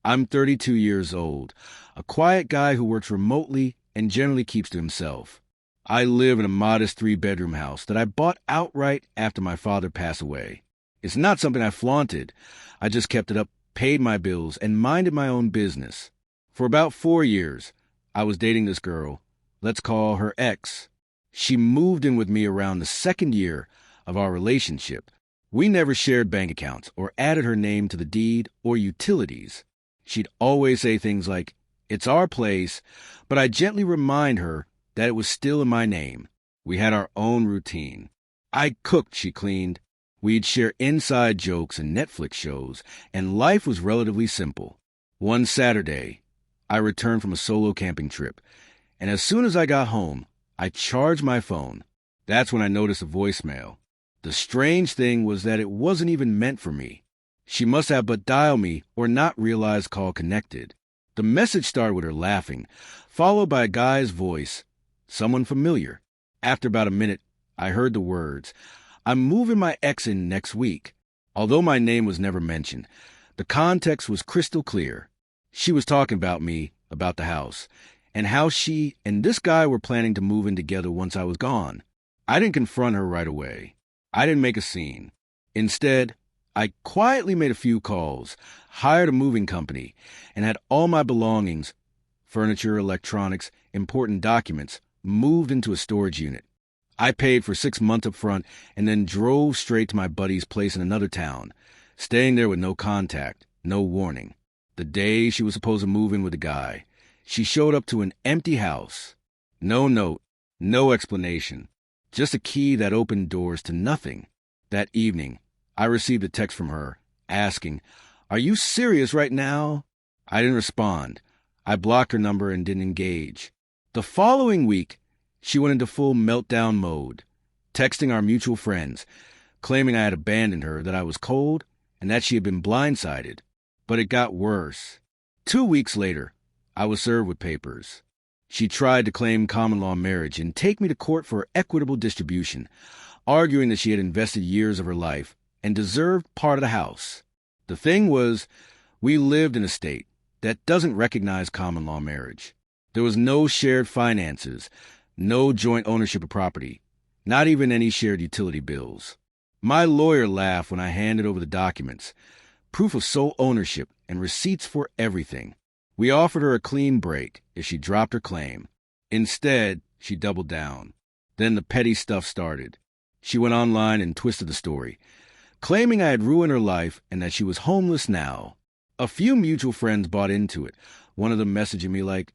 I'm 32 years old, a quiet guy who works remotely and generally keeps to himself. I live in a modest 3-bedroom house that I bought outright after my father passed away. It's not something I flaunted. I just kept it up, paid my bills, and minded my own business. For about 4 years, I was dating this girl. Let's call her X. She moved in with me around the second year of our relationship. We never shared bank accounts or added her name to the deed or utilities. She'd always say things like, "It's our place," but I gently remind her that it was still in my name. We had our own routine. I cooked, she cleaned. We'd share inside jokes and Netflix shows, and life was relatively simple. One Saturday, I returned from a solo camping trip, and as soon as I got home, I charged my phone. That's when I noticed a voicemail. The strange thing was that it wasn't even meant for me. She must have but dialed me or not realized call connected. The message started with her laughing, followed by a guy's voice, someone familiar. After about a minute, I heard the words, "I'm moving my ex in next week." Although my name was never mentioned, the context was crystal clear. She was talking about me, about the house, and how she and this guy were planning to move in together once I was gone. I didn't confront her right away. I didn't make a scene. Instead, I quietly made a few calls, hired a moving company, and had all my belongings, furniture, electronics, important documents, moved into a storage unit. I paid for 6 months up front and then drove straight to my buddy's place in another town, staying there with no contact, no warning. The day she was supposed to move in with the guy, she showed up to an empty house. No note, no explanation, just a key that opened doors to nothing. That evening, I received a text from her, asking, "Are you serious right now?" I didn't respond. I blocked her number and didn't engage. The following week, she went into full meltdown mode, texting our mutual friends, claiming I had abandoned her, that I was cold, and that she had been blindsided. But it got worse. 2 weeks later, I was served with papers. She tried to claim common law marriage and take me to court for equitable distribution, arguing that she had invested years of her life and deserved part of the house. The thing was, we lived in a state that doesn't recognize common law marriage. There was no shared finances, no joint ownership of property, not even any shared utility bills. My lawyer laughed when I handed over the documents, proof of sole ownership and receipts for everything. We offered her a clean break if she dropped her claim. Instead, she doubled down. Then the petty stuff started. She went online and twisted the story, claiming I had ruined her life and that she was homeless now. A few mutual friends bought into it, one of them messaging me like,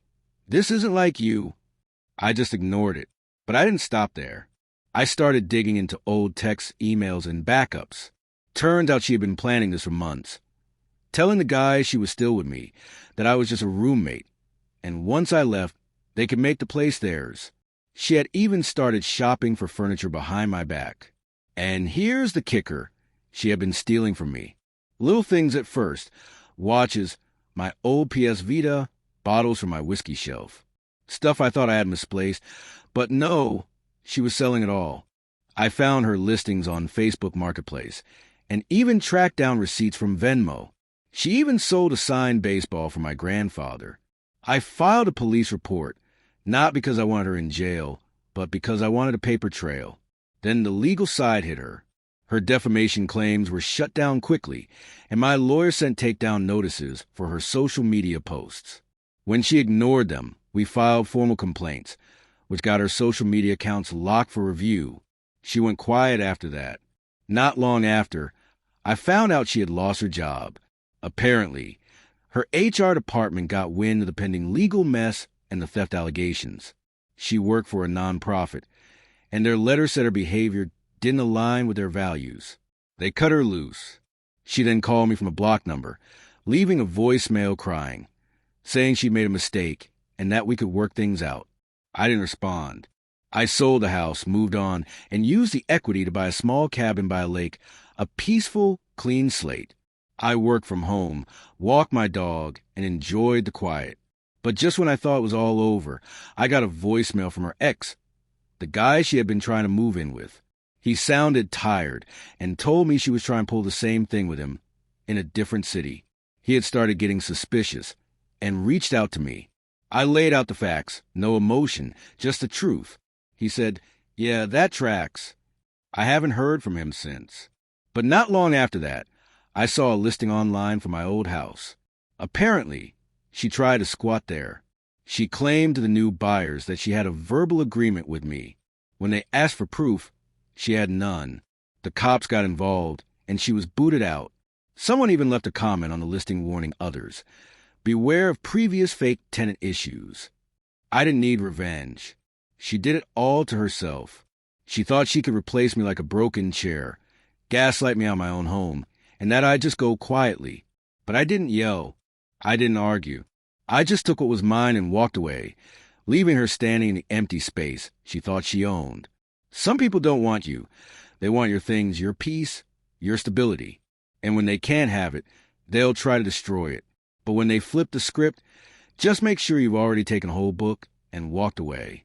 "This isn't like you." I just ignored it, but I didn't stop there. I started digging into old texts, emails, and backups. Turns out she had been planning this for months, telling the guy she was still with me, that I was just a roommate, and once I left, they could make the place theirs. She had even started shopping for furniture behind my back. And here's the kicker. She had been stealing from me. Little things at first. Watches, my old PS Vita, bottles from my whiskey shelf. Stuff I thought I had misplaced, but no, she was selling it all. I found her listings on Facebook Marketplace and even tracked down receipts from Venmo. She even sold a signed baseball for my grandfather. I filed a police report, not because I wanted her in jail, but because I wanted a paper trail. Then the legal side hit her. Her defamation claims were shut down quickly, and my lawyer sent takedown notices for her social media posts. When she ignored them, we filed formal complaints, which got her social media accounts locked for review. She went quiet after that. Not long after, I found out she had lost her job. Apparently, her HR department got wind of the pending legal mess and the theft allegations. She worked for a nonprofit, and their letter said her behavior didn't align with their values. They cut her loose. She then called me from a block number, leaving a voicemail crying, saying she made a mistake and that we could work things out. I didn't respond. I sold the house, moved on, and used the equity to buy a small cabin by a lake, a peaceful, clean slate. I worked from home, walked my dog, and enjoyed the quiet. But just when I thought it was all over, I got a voicemail from her ex, the guy she had been trying to move in with. He sounded tired and told me she was trying to pull the same thing with him in a different city. He had started getting suspicious and reached out to me. I laid out the facts, no emotion, just the truth. He said, "Yeah, that tracks." I haven't heard from him since. But not long after that, I saw a listing online for my old house. Apparently, she tried to squat there. She claimed to the new buyers that she had a verbal agreement with me. When they asked for proof, she had none. The cops got involved, and she was booted out. Someone even left a comment on the listing warning others. Beware of previous fake tenant issues. I didn't need revenge. She did it all to herself. She thought she could replace me like a broken chair, gaslight me on my own home, and that I'd just go quietly. But I didn't yell. I didn't argue. I just took what was mine and walked away, leaving her standing in the empty space she thought she owned. Some people don't want you. They want your things, your peace, your stability. And when they can't have it, they'll try to destroy it. But when they flip the script, just make sure you've already taken a whole book and walked away.